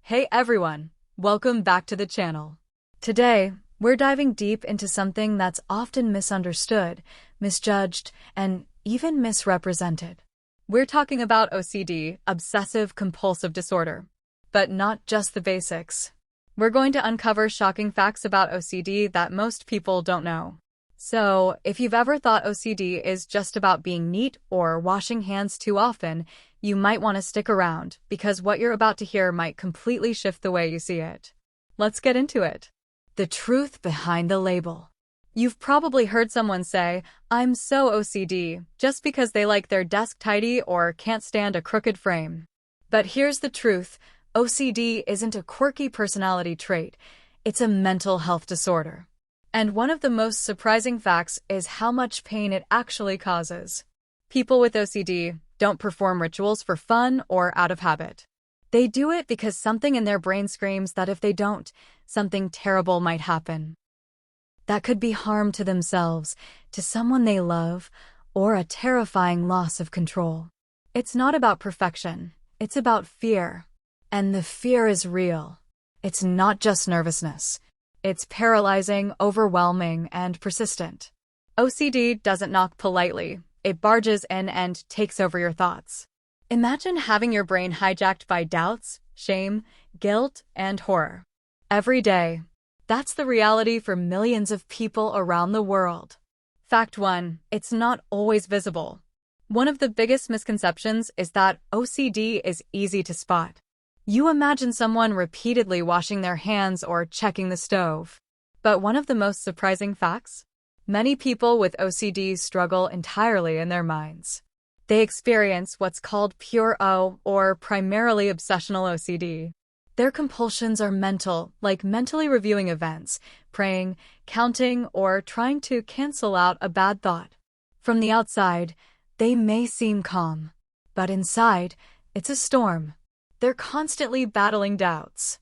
Hey everyone, welcome back to the channel. Today, we're diving deep into something that's often misunderstood, misjudged, and even misrepresented. We're talking about OCD, Obsessive Compulsive Disorder. But not just the basics. We're going to uncover shocking facts about OCD that most people don't know. So, if you've ever thought OCD is just about being neat or washing hands too often, you might want to stick around, because what you're about to hear might completely shift the way you see it. Let's get into it. The truth behind the label. You've probably heard someone say, "I'm so OCD," just because they like their desk tidy or can't stand a crooked frame. But here's the truth. OCD isn't a quirky personality trait. It's a mental health disorder. And one of the most surprising facts is how much pain it actually causes. People with OCD don't perform rituals for fun or out of habit. They do it because something in their brain screams that if they don't, something terrible might happen. That could be harm to themselves, to someone they love, or a terrifying loss of control. It's not about perfection. It's about fear. And the fear is real. It's not just nervousness. It's paralyzing, overwhelming, and persistent. OCD doesn't knock politely. It barges in and takes over your thoughts. Imagine having your brain hijacked by doubts, shame, guilt, and horror. Every day. That's the reality for millions of people around the world. Fact 1. It's not always visible. One of the biggest misconceptions is that OCD is easy to spot. You imagine someone repeatedly washing their hands or checking the stove. But one of the most surprising facts? Many people with OCD struggle entirely in their minds. They experience what's called pure O, or primarily obsessional OCD. Their compulsions are mental, like mentally reviewing events, praying, counting, or trying to cancel out a bad thought. From the outside, they may seem calm. But inside, it's a storm. They're constantly battling doubts.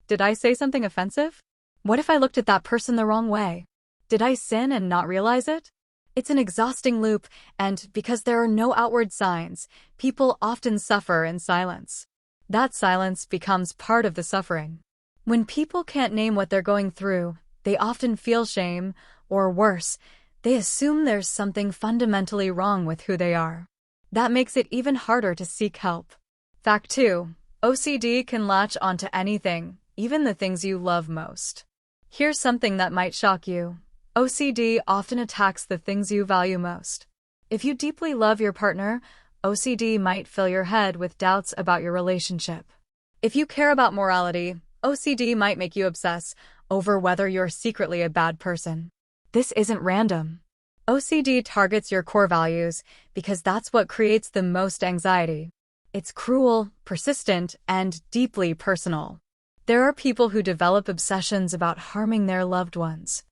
Did I say something offensive? What if I looked at that person the wrong way? Did I sin and not realize it? It's an exhausting loop, and because there are no outward signs, people often suffer in silence. That silence becomes part of the suffering. When people can't name what they're going through, they often feel shame, or worse, they assume there's something fundamentally wrong with who they are. That makes it even harder to seek help. Fact 2. OCD can latch onto anything, even the things you love most. Here's something that might shock you. OCD often attacks the things you value most. If you deeply love your partner, OCD might fill your head with doubts about your relationship. If you care about morality, OCD might make you obsess over whether you're secretly a bad person. This isn't random. OCD targets your core values because that's what creates the most anxiety. It's cruel, persistent, and deeply personal. There are people who develop obsessions about harming their loved ones.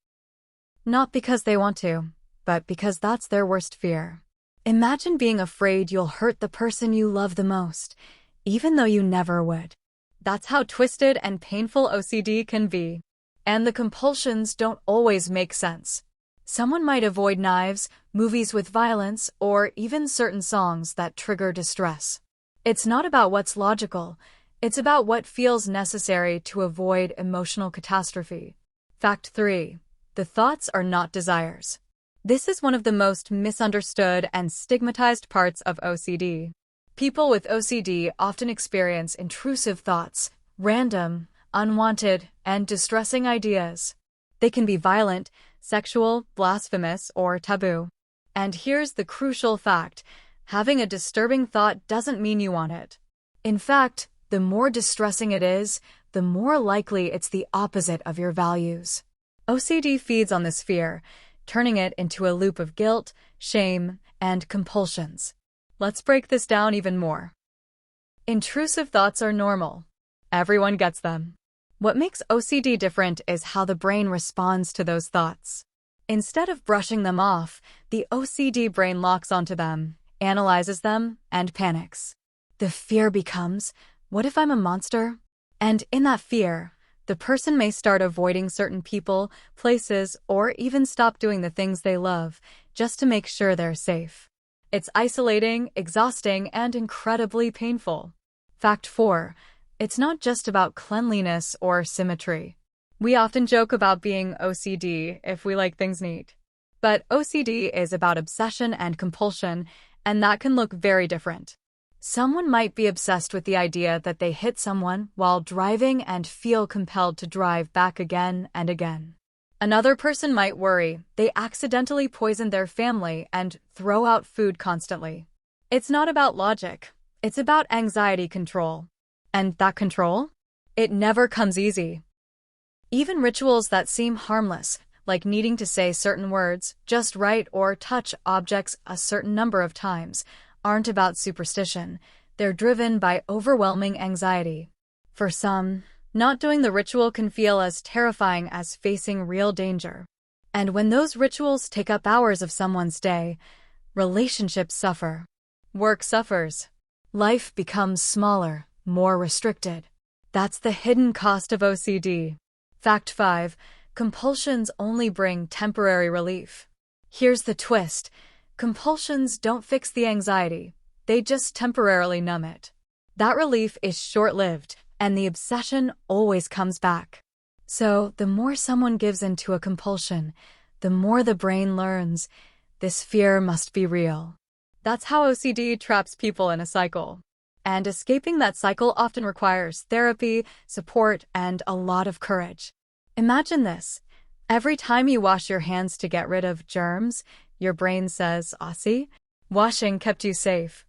Not because they want to, but because that's their worst fear. Imagine being afraid you'll hurt the person you love the most, even though you never would. That's how twisted and painful OCD can be. And the compulsions don't always make sense. Someone might avoid knives, movies with violence, or even certain songs that trigger distress. It's not about what's logical. It's about what feels necessary to avoid emotional catastrophe. Fact 3. The thoughts are not desires. This is one of the most misunderstood and stigmatized parts of OCD. People with OCD often experience intrusive thoughts, random, unwanted, and distressing ideas. They can be violent, sexual, blasphemous, or taboo. And here's the crucial fact. Having a disturbing thought doesn't mean you want it. In fact, the more distressing it is, the more likely it's the opposite of your values. OCD feeds on this fear, turning it into a loop of guilt, shame, and compulsions. Let's break this down even more. Intrusive thoughts are normal. Everyone gets them. What makes OCD different is how the brain responds to those thoughts. Instead of brushing them off, the OCD brain locks onto them, analyzes them, and panics. The fear becomes, what if I'm a monster? And in that fear, the person may start avoiding certain people, places, or even stop doing the things they love, just to make sure they're safe. It's isolating, exhausting, and incredibly painful. Fact 4. It's not just about cleanliness or symmetry. We often joke about being OCD if we like things neat. But OCD is about obsession and compulsion, and that can look very different. Someone might be obsessed with the idea that they hit someone while driving and feel compelled to drive back again and again. Another person might worry they accidentally poisoned their family and throw out food constantly. It's not about logic. It's about anxiety control. And that control? It never comes easy. Even rituals that seem harmless, like needing to say certain words just right or touch objects a certain number of times, aren't about superstition. They're driven by overwhelming anxiety. For some, not doing the ritual can feel as terrifying as facing real danger. And when those rituals take up hours of someone's day, relationships suffer. Work suffers. Life becomes smaller, more restricted. That's the hidden cost of OCD. Fact 5. Compulsions only bring temporary relief. Here's the twist. Compulsions don't fix the anxiety. They just temporarily numb it. That relief is short-lived, and the obsession always comes back. So, the more someone gives into a compulsion, the more the brain learns, this fear must be real. That's how OCD traps people in a cycle. And escaping that cycle often requires therapy, support, and a lot of courage. Imagine this. Every time you wash your hands to get rid of germs, your brain says, "See? Washing kept you safe."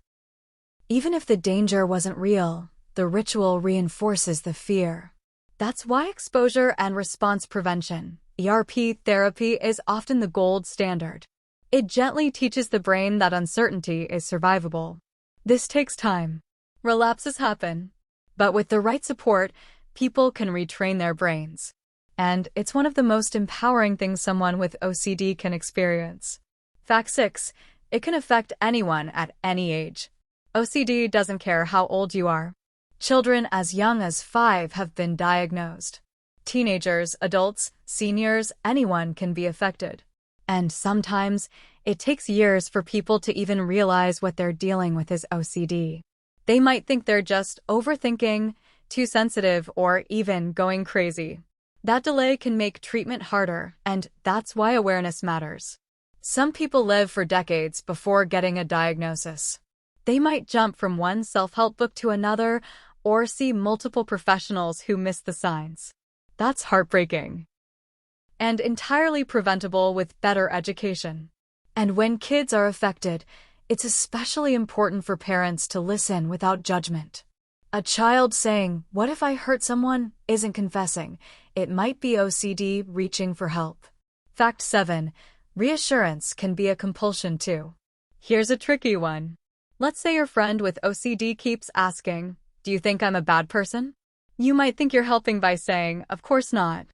Even if the danger wasn't real, the ritual reinforces the fear. That's why exposure and response prevention, ERP therapy, is often the gold standard. It gently teaches the brain that uncertainty is survivable. This takes time. Relapses happen. But with the right support, people can retrain their brains. And it's one of the most empowering things someone with OCD can experience. Fact 6. It can affect anyone at any age. OCD doesn't care how old you are. Children as young as 5 have been diagnosed. Teenagers, adults, seniors, anyone can be affected. And sometimes, it takes years for people to even realize what they're dealing with is OCD. They might think they're just overthinking, too sensitive, or even going crazy. That delay can make treatment harder, and that's why awareness matters. Some people live for decades before getting a diagnosis. They might jump from one self-help book to another, or see multiple professionals who miss the signs. That's heartbreaking. And entirely preventable with better education. And when kids are affected, it's especially important for parents to listen without judgment. A child saying, "What if I hurt someone?" isn't confessing. It might be OCD reaching for help. Fact 7. Reassurance can be a compulsion too. Here's a tricky one. Let's say your friend with OCD keeps asking, "Do you think I'm a bad person?" You might think you're helping by saying, "Of course not."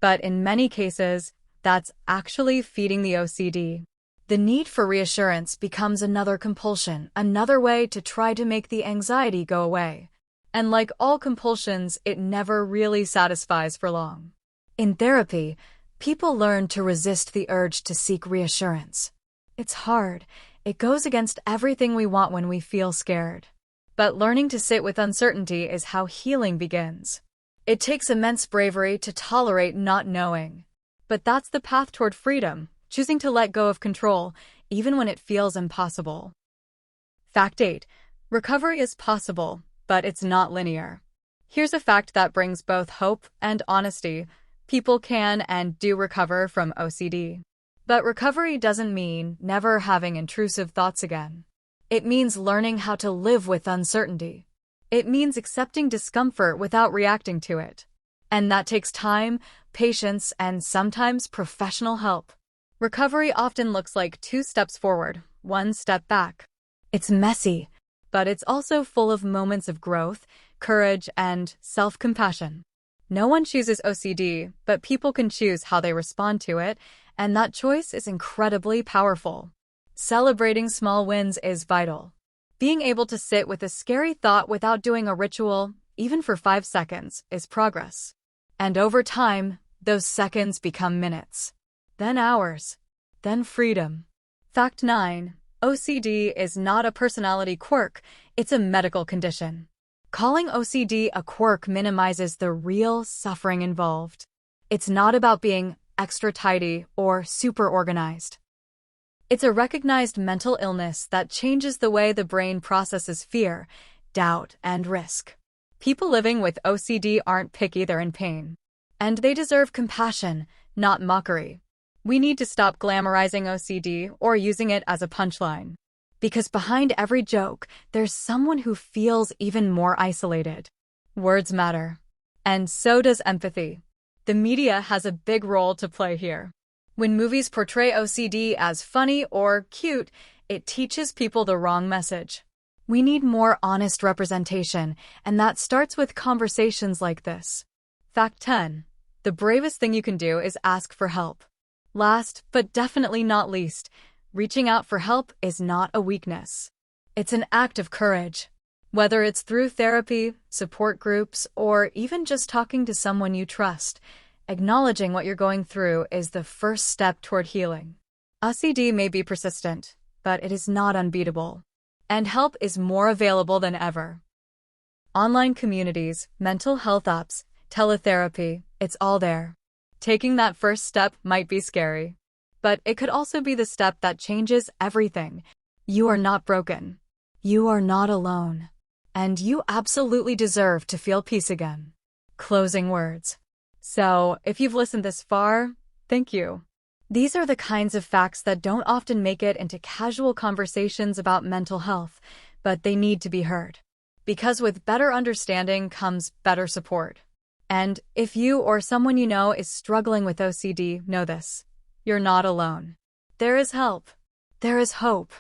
But in many cases, that's actually feeding the OCD. The need for reassurance becomes another compulsion, another way to try to make the anxiety go away. And like all compulsions, it never really satisfies for long. In therapy, people learn to resist the urge to seek reassurance. It's hard. It goes against everything we want when we feel scared. But learning to sit with uncertainty is how healing begins. It takes immense bravery to tolerate not knowing. But that's the path toward freedom. Choosing to let go of control, even when it feels impossible. Fact 8. Recovery is possible, but it's not linear. Here's a fact that brings both hope and honesty. People can and do recover from OCD. But recovery doesn't mean never having intrusive thoughts again. It means learning how to live with uncertainty. It means accepting discomfort without reacting to it. And that takes time, patience, and sometimes professional help. Recovery often looks like 2 steps forward, 1 step back. It's messy, but it's also full of moments of growth, courage, and self-compassion. No one chooses OCD, but people can choose how they respond to it, and that choice is incredibly powerful. Celebrating small wins is vital. Being able to sit with a scary thought without doing a ritual, even for 5 seconds, is progress. And over time, those seconds become minutes. Then hours, then freedom. Fact 9. OCD is not a personality quirk, it's a medical condition. Calling OCD a quirk minimizes the real suffering involved. It's not about being extra tidy or super organized. It's a recognized mental illness that changes the way the brain processes fear, doubt, and risk. People living with OCD aren't picky, they're in pain. And they deserve compassion, not mockery. We need to stop glamorizing OCD or using it as a punchline. Because behind every joke, there's someone who feels even more isolated. Words matter. And so does empathy. The media has a big role to play here. When movies portray OCD as funny or cute, it teaches people the wrong message. We need more honest representation, and that starts with conversations like this. Fact 10. The bravest thing you can do is ask for help. Last, but definitely not least, reaching out for help is not a weakness. It's an act of courage. Whether it's through therapy, support groups, or even just talking to someone you trust, acknowledging what you're going through is the first step toward healing. OCD may be persistent, but it is not unbeatable. And help is more available than ever. Online communities, mental health apps, teletherapy, it's all there. Taking that first step might be scary, but it could also be the step that changes everything. You are not broken. You are not alone. And you absolutely deserve to feel peace again. Closing words. So, if you've listened this far, thank you. These are the kinds of facts that don't often make it into casual conversations about mental health, but they need to be heard. Because with better understanding comes better support. And if you or someone you know is struggling with OCD, know this. You're not alone. There is help. There is hope.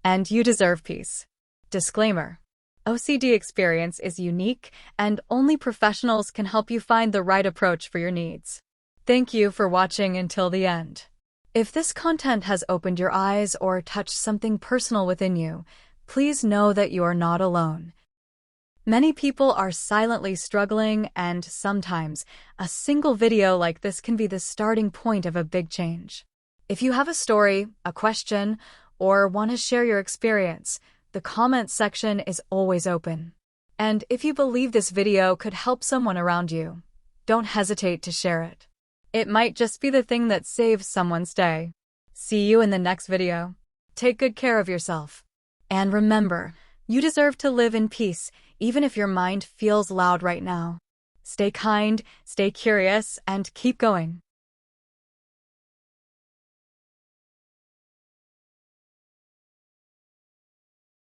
And you deserve peace. Disclaimer. OCD experience is unique, and only professionals can help you find the right approach for your needs. Thank you for watching until the end. If this content has opened your eyes or touched something personal within you, please know that you are not alone. Many people are silently struggling, and sometimes a single video like this can be the starting point of a big change. If you have a story, a question, or want to share your experience, the comments section is always open. And if you believe this video could help someone around you, don't hesitate to share it. It might just be the thing that saves someone's day. See you in the next video. Take good care of yourself. And remember, you deserve to live in peace, even if your mind feels loud right now. Stay kind, stay curious, and keep going.